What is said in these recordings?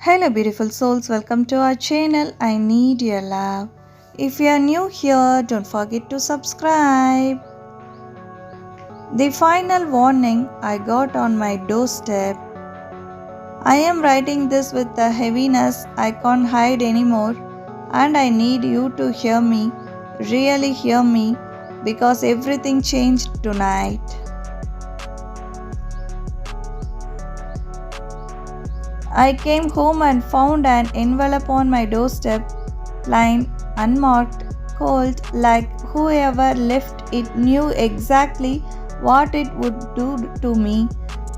Hello, beautiful souls. Welcome to our channel. I need your love. If you are new here, don't forget to subscribe. The final warning I got on my doorstep. I am writing this with a heaviness I can't hide anymore, and I need you to hear me, really hear me, because everything changed tonight. I came home and found an envelope on my doorstep, plain, unmarked, cold, like whoever left it knew exactly what it would do to me.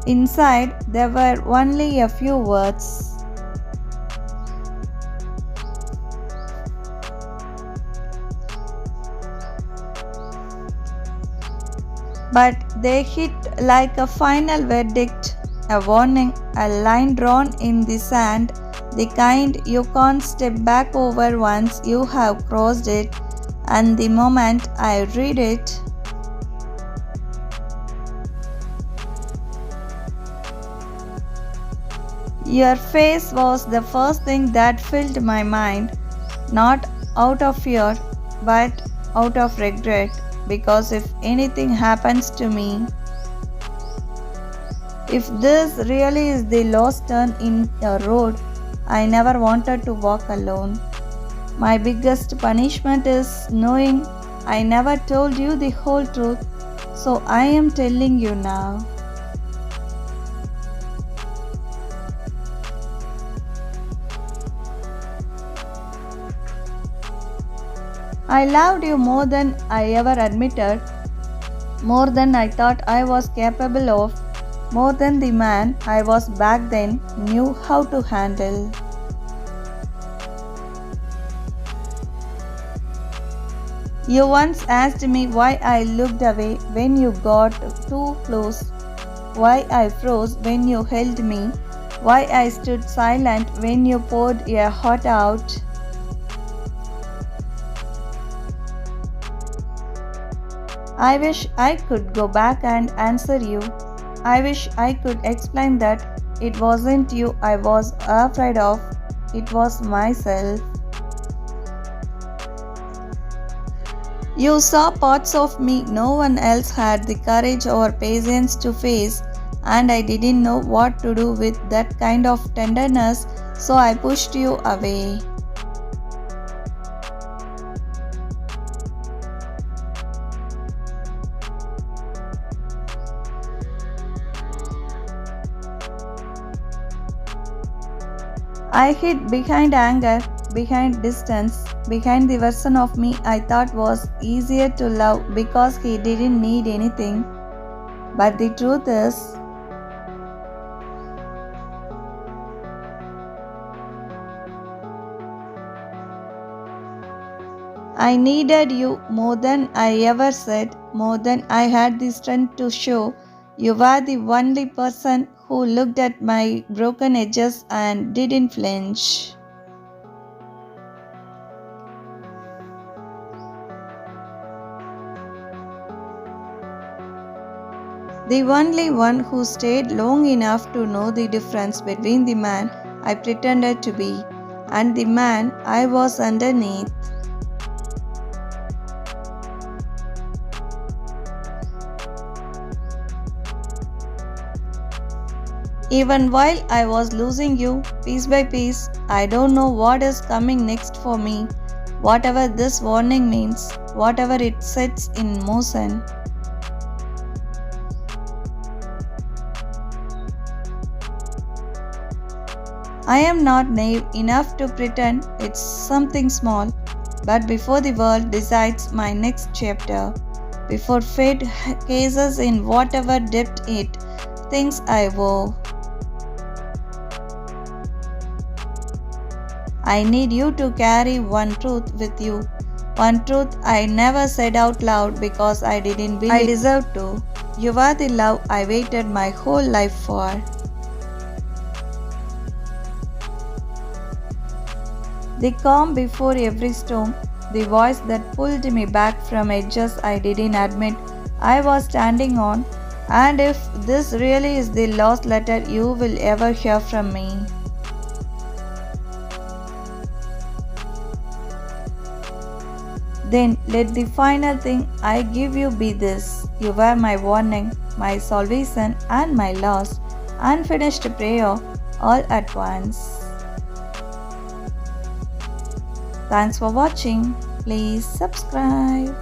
Inside, there were only a few words. But they hit like a final verdict, a warning, a line drawn in the sand, the kind you can't step back over once you have crossed it. And the moment I read it, your face was the first thing that filled my mind, not out of fear, but out of regret. Because if anything happens to me, if this really is the lost turn in a road I never wanted to walk alone, my biggest punishment is knowing I never told you the whole truth, so I am telling you now. I loved you more than I ever admitted, more than I thought I was capable of, more than the man I was back then knew how to handle. You once asked me why I looked away when you got too close, why I froze when you held me, why I stood silent when you poured your heart out. I wish I could go back and answer you. I wish I could explain that it wasn't you I was afraid of, it was myself. You saw parts of me no one else had the courage or patience to face, and I didn't know what to do with that kind of tenderness, so I pushed you away. I hid behind anger, behind distance, behind the version of me I thought was easier to love because he didn't need anything. But the truth is, I needed you more than I ever said, more than I had the strength to show. You were the only person who looked at my broken edges and didn't flinch. The only one who stayed long enough to know the difference between the man I pretended to be and the man I was underneath. Even while I was losing you, piece by piece, I don't know what is coming next for me. Whatever this warning means, whatever it sets in motion. I am not naive enough to pretend it's something small, but before the world decides my next chapter, before fate cases in whatever depth it thinks I owe, I need you to carry one truth with you. One truth I never said out loud because I didn't believe I deserved to. You are the love I waited my whole life for. The calm before every storm, the voice that pulled me back from edges I didn't admit I was standing on. And if this really is the last letter you will ever hear from me, Then let the final thing I give you be this. You were my warning, my salvation, and my last unfinished prayer all at once. Thanks for watching. Please subscribe.